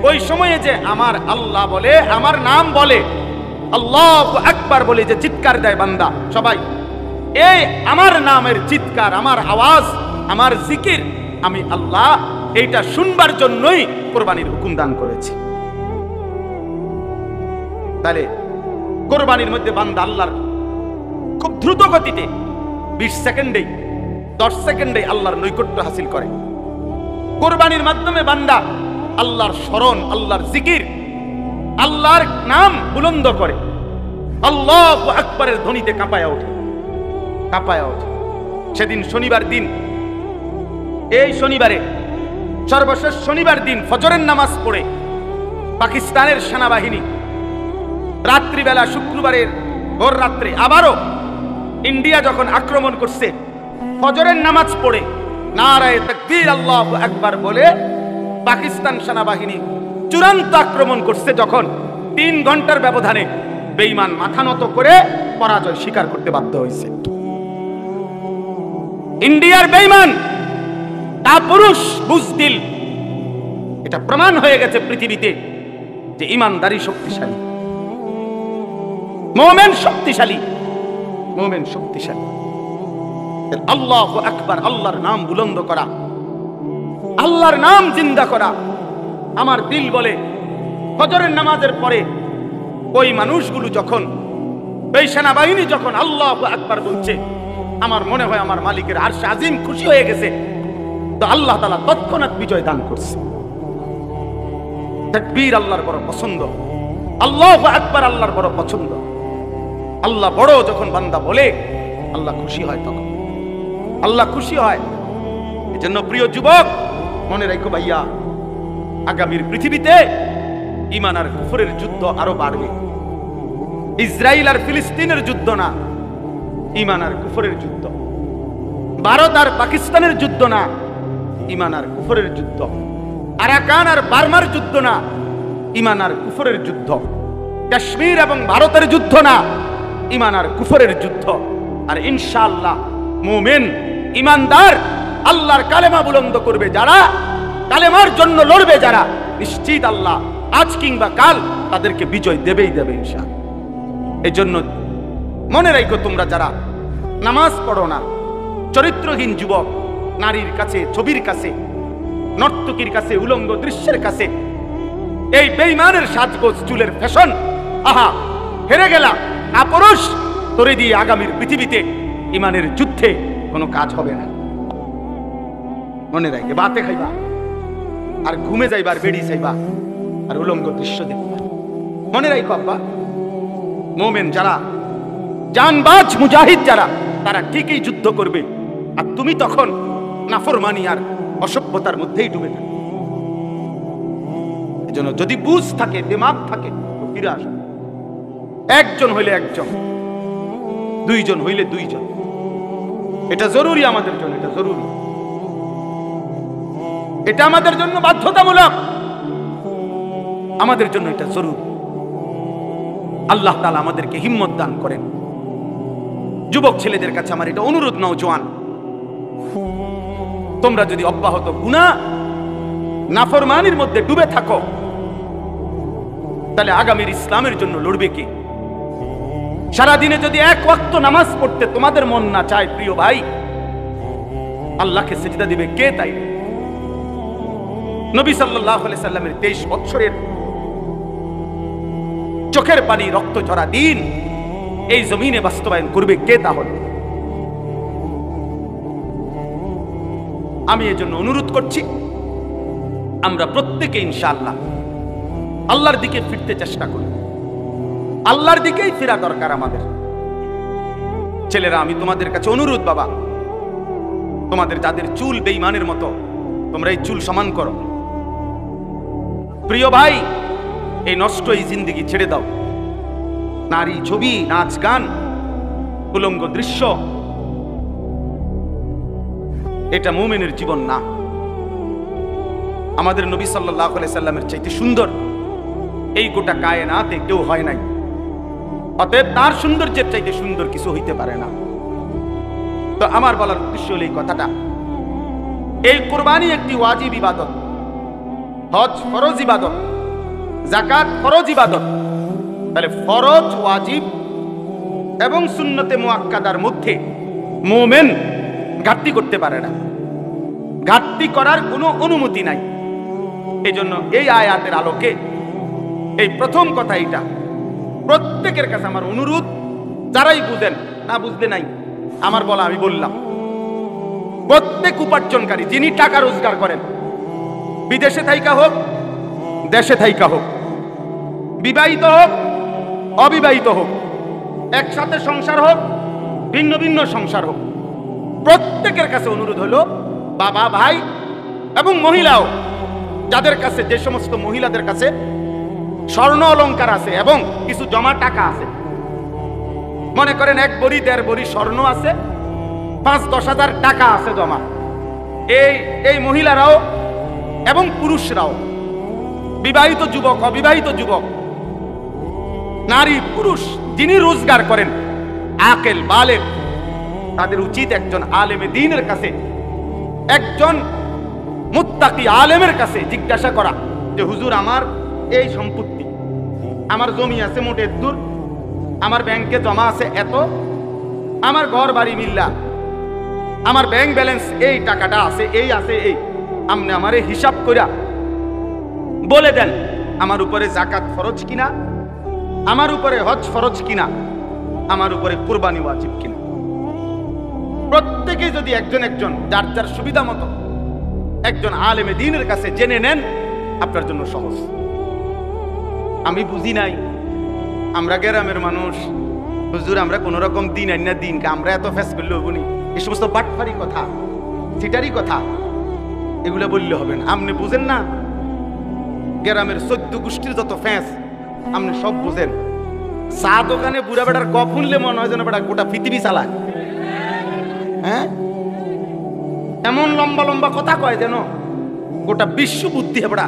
ওই সময়ে যে আমার আল্লাহ বলে, আমার নাম বলে, আল্লাহু আকবার বলে যে চিৎকার দেয় বান্দা সবাই, এই আমার নামের চিৎকার, আমার আওয়াজ, আমার জিকির আমি আল্লাহ এইটা শুনবার জন্যই কোরবানির হুকুম দান করেছি। তাহলে কোরবানির মধ্যে বান্দা আল্লাহর খুব দ্রুত গতিতে 20 সেকেন্ডেই 10 সেকেন্ডে আল্লাহর নৈকট্য হাসিল করে। কোরবানির মাধ্যমে বান্দা আল্লাহর স্মরণ, আল্লাহর জিকির, আল্লাহর নাম বুলন্দ করে, আল্লাহু আকবারের ধ্বনিতে কাঁপায়া ওঠে, কাঁপায়া ওঠে। সেদিন শনিবার দিন, এই শনিবারে সর্বশেষ শনিবার দিন ফজরের নামাজ পড়ে পাকিস্তানের সেনাবাহিনী রাত্রিবেলা শুক্রবারের ভোর রাত্রে আবারও ইন্ডিয়া যখন আক্রমণ করছে, ফজরের নামাজ পড়ে নারায়ে তাকবীর আল্লাহু আকবার বলে পাকিস্তান সেনাবাহিনী চূড়ান্ত আক্রমণ করছে। যখন 3 ঘন্টার ব্যবধানে বেঈমান মাথা নত করে পরাজয় স্বীকার করতে বাধ্য হয়েছে। ইন্ডিয়ার বেঈমান কাপুরুষ বুজদিল, এটা প্রমাণ হয়ে গেছে পৃথিবীতে যে ঈমানদারি শক্তিশালী, মুমিন শক্তিশালী, মুমিন শক্তিশালী। আল্লাহু আকবার, আল্লাহর নাম বুলন্দ করা, আল্লাহর নাম জিন্দা করা। আমার দিল বলে ফজরের নামাজের পরে ওই মানুষগুলো যখন, ওই সেনাবাহিনী যখন আল্লাহু আকবার বলছে, আমার মনে হয় আমার মালিকের আরশ আজিম খুশি হয়ে গেছে, তো আল্লাহ তাআলা তৎক্ষণাৎ বিজয় দান করছে। তাকবীর আল্লাহর বড় পছন্দ, আল্লাহু আকবার আল্লাহর বড় পছন্দ। আল্লাহ বড় যখন বান্দা বলে আল্লাহ খুশি হয়, তখন আল্লাহ খুশি হয়। এজন্য প্রিয় যুবক মনে রাখো ভাইয়া, আগামীর পৃথিবীতে ঈমান আর কুফরের যুদ্ধ আরো বাড়বে। ইসরায়েল আর ফিলিস্তিনের যুদ্ধ না, ঈমান আর কুফরের যুদ্ধ। ভারত আর পাকিস্তানের যুদ্ধ না, ঈমান আর কুফরের যুদ্ধ। আরাকান আর বার্মার যুদ্ধ না, ঈমান আর কুফরের যুদ্ধ। কাশ্মীর এবং ভারতের যুদ্ধ না, ঈমান আর কুফরের যুদ্ধ। আর ইনশাআল্লাহ মুমিন ঈমানদার আল্লাহর কালেমা বুলন্দ করবে যারা, কালেমার জন্য লড়বে যারা, নিশ্চিত আল্লাহ আজ কিংবা কাল তাদেরকে বিজয় দেবেই দেবে ইনশাআল্লাহ। এই জন্য মনে রাখো, তোমরা যারা নামাজ পড়ো না, চরিত্রহীন যুবক, নারীর কাছে, ছবির কাছে, নর্তকীর কাছে, উলঙ্গ দৃশ্যের কাছে, এই বেঈমানের সাজগোজ, চুলের ফ্যাশন, আহা হেরে গেলা, আপরশ তোরে দিয়ে আগামীর পৃথিবীতে ঈমানের যুদ্ধে কোনো কাজ হবে না। মনে রাখবে, বাতে খাইবা আর ঘুমে যাইবা আর বেড়ি চাইবা আর উলঙ্গ দৃশ্য দেখবা। মনে রাখো আব্বা, মুমিন যারা, জানবাজ মুজাহিদ যারা, তারা ঠিকই যুদ্ধ করবে, আর তুমি তখন নাফরমানি আর অসভ্যতার মধ্যেই ডুবে থাকবে। এজন্য যদি বুঝ থাকে, দিমাগ থাকে, ফিরে আসুন। একজন হইলে একজন, দুইজন হইলে দুইজন, এটা জরুরি আমাদের জন্য, এটা জরুরি, এটা আমাদের জন্য বাধ্যতামূলক, আমাদের জন্য এটা জরুরি। আল্লাহ তাআলা আমাদেরকে হিম্মত দান করেন। যুবক ছেলেদের কাছে আমার এটা অনুরোধ, নওজোয়ান, তোমরা যদি অব্যাহত গুনাহ নাফরমানির মধ্যে ডুবে থাকো, তাহলে আগামীর ইসলামের জন্য লড়বে কে? সারাদিনে যদি এক ওয়াক্ত নামাজ পড়তে তোমাদের মন না চায় প্রিয় ভাই, আল্লাহকে সিজদা দিবে কে? তাই নবী সাল্লাল্লাহু আলাইহি সাল্লামের 23 বছরের চোখের পানি রক্ত ঝরা দিন এই জমিনে বাস্তবায়ন করবে কে? তাহলে আমি এজন্য অনুরোধ করছি, আমরা প্রত্যেকে ইনশাআল্লাহ আল্লাহর দিকে ফিরতে চেষ্টা করি। আল্লাহর দিকেই ফেরা দরকার আমাদের। ছেলেরা, আমি তোমাদের কাছে অনুরোধ, বাবা, তোমাদের যাদের চুল বেঈমানের মতো, তোমরা এই চুল সমান করো। প্রিয় ভাই, এই নষ্ট এই জিন্দেগি ছেড়ে দাও। নারী, ছবি, নাচ, গান, উলঙ্গ দৃশ্য, এটা মুমিনের জীবন না। আমাদের নবী সাল্লাল্লাহু আলাইহি সাল্লামের চাইতে সুন্দর এই গোটা কায়নাতে কেউ হয় নাই। অতএব তার সৌন্দর্যের চাইতে সুন্দর কিছু হইতে পারে না। তো আমার বলার উদ্দেশ্য হলো এই কথাটা, এই কুরবানি একটি ওয়াজিব ইবাদত, হজ ফরজ ইবাদত, যাকাত ফরজ ইবাদত। তাহলে ফরজ, ওয়াজিব এবং সুন্নতে মুআক্কাদার মধ্যে মুমিন ঘাটতি করতে পারে না, ঘাটতি করার কোনো অনুমতি নাই। এই জন্য এই আয়াতের আলোকে এই প্রথম কথা, এটা প্রত্যেকের কাছে আমার অনুরোধ, যারাই বুঝেন, না বুঝলে নাই, আমার বলা আমি বললাম, প্রত্যেক উপার্জনকারী যিনি টাকা রোজগার করেন, বিদেশে থাইকা হোক, দেশে থাইকা হোক, বিবাহিত হোক, অবিবাহিত হোক, একসাথে সংসার হোক, ভিন্ন ভিন্ন সংসার হোক, প্রত্যেকের কাছে অনুরোধ হলো, বাবা, ভাই এবং মহিলাও, যাদের কাছে, যে সমস্ত মহিলাদের কাছে স্বর্ণ অলংকার আছে এবং কিছু জমা টাকা আছে, মনে করেন 1 ভরি 1.5 ভরি স্বর্ণ আছে, 5-10 হাজার টাকা আছে জমা, এই মহিলারাও এবং পুরুষরাও, বিবাহিত যুবক, অবিবাহিত যুবক, নারী, পুরুষ, যিনি রোজগার করেন, আকেল, বালেগ, তাদের উচিত একজন আলেমে দ্বীনের কাছে, একজন মুত্তাকি আলেমের কাছে জিজ্ঞাসা করা যে, হুজুর, আমার এই সম্পত্তি, আমার জমি আছে মোটে দূর, আমার ব্যাংকে জমা আছে এত, আমার ঘর বাড়ি মিল্লা, আমার ব্যাংক ব্যালেন্স এই টাকাটা আছে, এই আছে, এই আপনি আমারে হিসাব কইরা বলে দেন, আমার উপরে যাকাত ফরজ কিনা, আমার উপরে হজ ফরজ কিনা, আমার উপরে কুরবানি ওয়াজিব কিনা। প্রত্যেকে যদি একজন একজন যার যার সুবিধা মতো একজন আলেমে দ্বীনের কাছে জেনে নেন, আপনার জন্য সহজ। আমি বুঝি নাই, আমরা গ্রামের মানুষ, হুজুর আমরা কোন রকম দিন আইন না দিনকে আমরা এত ফেস করলে হবো নি, এই সমস্ত বাটফারি কথা, সিটারি কথা, এগুলো বললে হবে না। আপনি বুঝেন না, গ্রামের 14 গোষ্ঠীর যত ফ্যাঁস আপনি সব বুঝেন। চা দোকানে বুড়া বেটার কপ শুনলে মনে হয় যেন বেটা গোটা পৃথিবী চালায়। হ্যাঁ, এমন লম্বা লম্বা কথা কয় যেন গোটা বিশ্ব বুদ্ধি হেবড়া।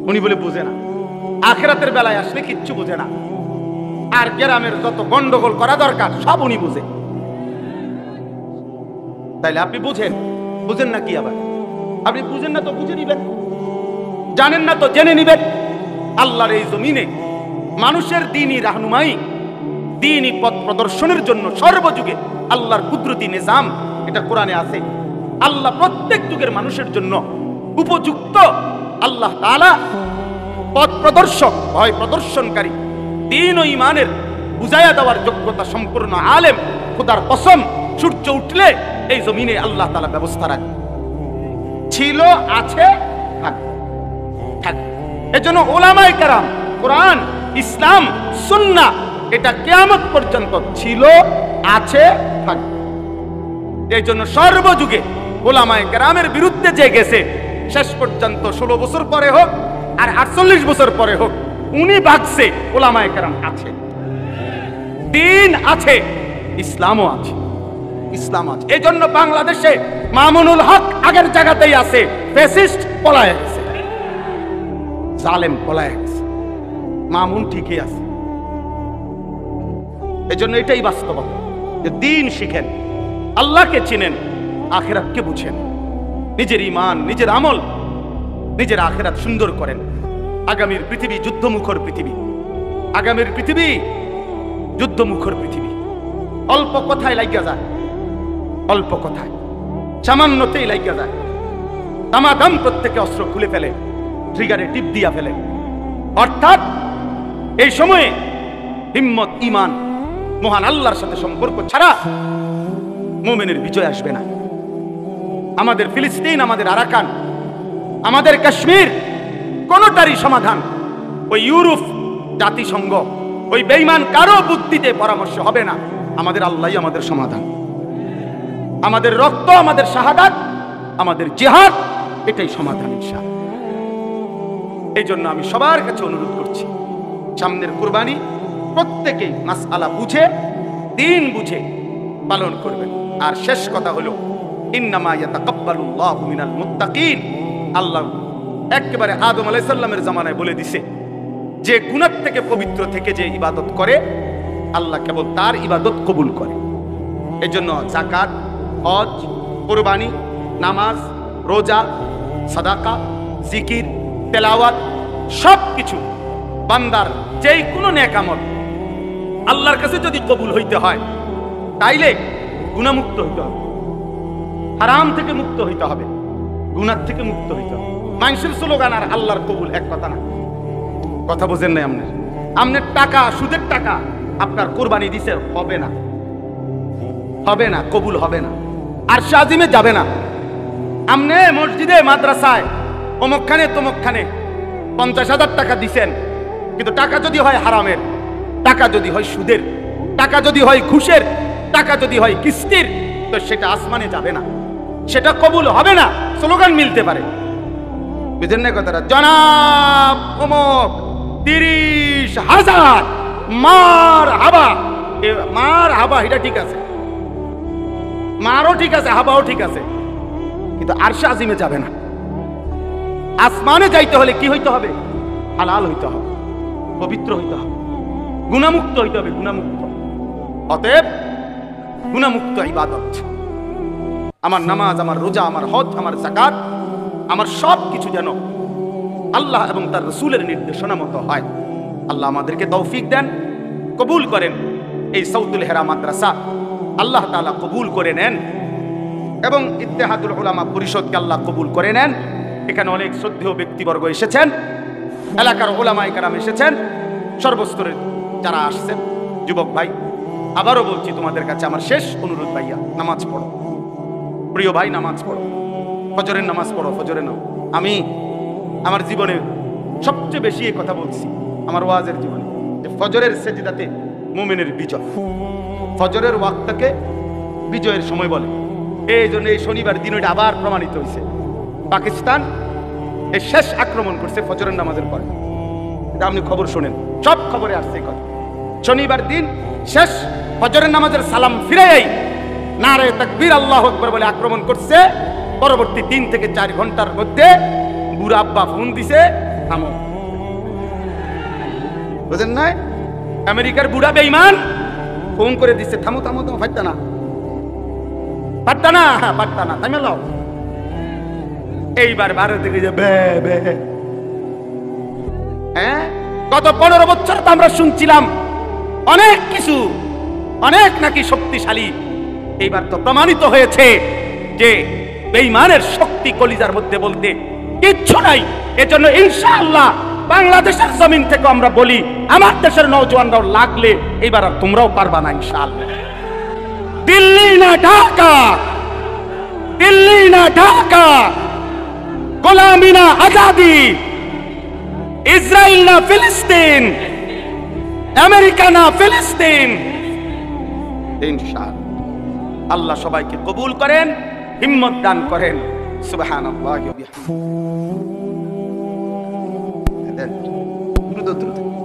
উনি বলে বুঝে না, আখিরাতের বেলায় আসলে কিচ্ছু বুঝে না। আর গ্রামের যত গন্ডগোল করা দরকার সব উনি বুঝে। তাইলে আপনি বুঝেন না কি? আবার আপনি বুঝেন না তো বুঝে নিবেন, জানেন না তো জেনে নিবেন। আল্লাহর এই জমিনে মানুষের দ্বীনি রাহনুমাই, দ্বীনি পথ প্রদর্শনের জন্য সর্বযুগে আল্লাহর কুদরতি নিজাম, এটা কোরআনে আছে। আল্লাহ প্রত্যেক যুগের মানুষের জন্য উপযুক্ত, আল্লাহ তাআলা পথ প্রদর্শক, ভয় প্রদর্শনকারী, দ্বীন ও ঈমানের বুঝাইয়া দেওয়ার যোগ্যতা সম্পূর্ণ আলেম। খোদার কসম, সূর্য উঠলে এই জমিনে আল্লাহ তাআলা ব্যবস্থা রাখে, ছিল, আছে, থাকবে। এজন্য উলামায়ে কেরাম, কোরআন, ইসলাম, সুন্নাহ, এটা কিয়ামত পর্যন্ত ছিল, আছে, থাকবে। এই জন্য সর্বযুগে উলামায়ে কেরামের বিরুদ্ধে যে গেছে, শেষ পর্যন্ত 16 বছর পরে হোক, আর 48 বছর পরে হোক, উনি ভাগছে, ওলামায়ে কেরাম আছে, দিন আছে, ইসলামও আছে, ইসলাম আছে। এই জন্য বাংলাদেশে মামুনুল হক আগের জায়গাতেই আছে, ফ্যাসিস্ট পলায় গেছে, জালেম পলায় গেছে, মামুন ঠিকই আছে। এই জন্য এটাই বাস্তবতা যে দিন শিখেন, আল্লাহকে চিনেন, আখিরাতকে বুঝেন, নিজের ঈমান, নিজের আমল, নিজের আখিরাত সুন্দর করেন। আগামীর পৃথিবী যুদ্ধমুখর পৃথিবী, আগামীর পৃথিবী যুদ্ধমুখর পৃথিবী। অল্প কথায় লাগিয়া যায়, অল্প কথায় সামান্যতেই লাগিয়া যায়, দামাদাম প্রত্যেকে অস্ত্র খুলে ফেলে, ট্রিগারে টিপ দিয়া ফেলে। অর্থাৎ এই সময়ে হিম্মত, ঈমান, মহান আল্লাহর সাথে সম্পর্ক ছাড়া মুমিনের বিজয় আসবে না। আমাদের ফিলিস্তিন, আমাদের আরাকান, আমাদের কাশ্মীর, কোনটারই সমাধান ওই ইউরোপ, জাতিসংঘ, ওই বেঈমান কারো বুদ্ধিতে পরামর্শ হবে না। আমাদের আল্লাহই আমাদের সমাধান। আমাদের রক্ত, আমাদের শাহাদাত, আমাদের জিহাদ, এটাই সমাধান ইনশাআল্লাহ। এই জন্য আমি সবার কাছে অনুরোধ করছি, সামনের কুরবানি প্রত্যেকেই মাসআলা বুঝে, দিন বুঝে পালন করবেন। আর শেষ কথা হলো, ইন্নামা ইয়াতাকাব্বালুল্লাহু মিনাল মুত্তাকিন। আল্লাহ একেবারে আদম আলাইহিস সালামের জামানায় বলে দিছে যে গুনাহ থেকে পবিত্র থেকে যে ইবাদত করে, আল্লাহ কেবল তার ইবাদত কবুল করে। এজন্য যাকাত, হজ, কুরবানি, নামাজ, রোজা, সাদাকা, জিকির, তেলাওয়াত, সবকিছু বান্দার যেই কোনো নেক আমল আল্লাহর কাছে যদি কবুল হইতে হয়, তাইলে গুনাহমুক্ত হইতে হবে, হারাম থেকে মুক্ত হইতে হবে, গুনাহ থেকে মুক্ত হইতে হবে। মানুষের স্লোগান আর আল্লাহর কবুল এক কথা না। কথা বোঝেন নাই? আপনার টাকা, সুদের টাকা আপনার কোরবানি দিছে, হবে না, হবে না, কবুল হবে না, আরশে আজিমে যাবে না। আপনি মসজিদে, মাদ্রাসায়, অমুকখানে তমুকখানে 50,000 টাকা দিছেন, কিন্তু টাকা যদি হয় হারামের, টাকা যদি হয় সুদের, টাকা যদি হয় ঘুষের, টাকা যদি হয় কিস্তির, তো সেটা আসমানে যাবে না, সেটা কবুল হবে না। স্লোগান মিলতে পারে, বুঝেন না কথাটা? জনাব অমুক 30,000 মার হাবা, মার হাবা, এটা ঠিক আছে, মারও ঠিক আছে, হাবাও ঠিক আছে, কিন্তু আরশে আজিমে যাবে না। আসমানে যাইতে হলে কি হইতে হবে? হালাল হইতে হবে, পবিত্র হইতে হবে, গুনাহমুক্ত হইতে হবে, গুনাহমুক্ত। অতএব গুনাহমুক্ত ইবাদত, আমার নামাজ, আমার রোজা, আমার হজ, আমার যাকাত, আমার সব কিছু যেন আল্লাহ এবং তার রাসূলের নির্দেশনা মতো হয়। আল্লাহ আমাদেরকে তৌফিক দেন, কবুল করেন। এই সাউতুল হেরা মাদ্রাসা আল্লাহ তাআলা কবুল করে নেন এবং ইত্তেহাদুল উলামা পরিষদকে আল্লাহ কবুল করে নেন। এখানে অনেক শ্রদ্ধেয় ব্যক্তিবর্গ এসেছেন, এলাকার ওলামায়ে কেরাম এসেছেন, সর্বস্তরের যারা আসছেন, যুবক ভাই, আবারও বলছি তোমাদের কাছে আমার শেষ অনুরোধ, ভাইয়া নামাজ পড়ো, প্রিয় ভাই নামাজ পড়ো, ফজরের নামাজ পড়ো, ফজরের নামাজ। আমি আমার জীবনে সবচেয়ে বেশি এই কথা বলছি আমার ওয়াজের জীবনে, যে ফজরের সেজদাতে মুমিনের বিজয়, ফজরের ওয়াক্তকে বিজয়ের সময় বলে। এই জন্য এই শনিবার দিন ওইটা আবার প্রমাণিত হয়েছে। পাকিস্তান এই শেষ আক্রমণ করছে ফজরের নামাজের পরে, এটা আপনি খবর শোনেন, সব খবরে আসছে এই কথা। শনিবার দিন শেষ ফজরের নামাজের সালাম ফিরাই নারে তাকবীর আল্লাহু আকবার বলে আক্রমণ করছে। পরবর্তী 3 থেকে 4 ঘন্টার মধ্যে বুড়া আব্বা ফোন দিছে, থামো। বুঝেন না? আমেরিকার বুড়া বেঈমান ফোন করে দিচ্ছে, থামো থামো, থামো, ফাটতা না, ফাটতা না, হ্যাঁ ফাটতা না, থামে লাও। এইবার ভারত থেকে যে বে বে, হ্যাঁ, গত 15 বছর তো আমরা শুনছিলাম অনেক কিছু, অনেক নাকি শক্তিশালী। এইবার তো প্রমাণিত হয়েছে যে বেঈমানের শক্তি কলিজার মধ্যে বলতে কিচ্ছু নাই। এজন্য ইনশাআল্লাহ বাংলাদেশের জমিন থেকে আমরা বলি, আমার দেশের নওজওয়ানরাও লাগলে এইবার আর তোমরাও পারবা না ইনশাআল্লাহ। দিল্লি না ঢাকা, দিল্লি না ঢাকা, গোলামি না আজাদি, ইসরায়েল না ফিলিস্তিন, আমেরিকা না ফিলিস্তিন, ইনশাআল্লাহ। আল্লাহ সবাইকে কবুল করেন, হিম্মত দান করেন। সুবহানাল্লাহি ওয়া বিহামদিহি। দ্রুত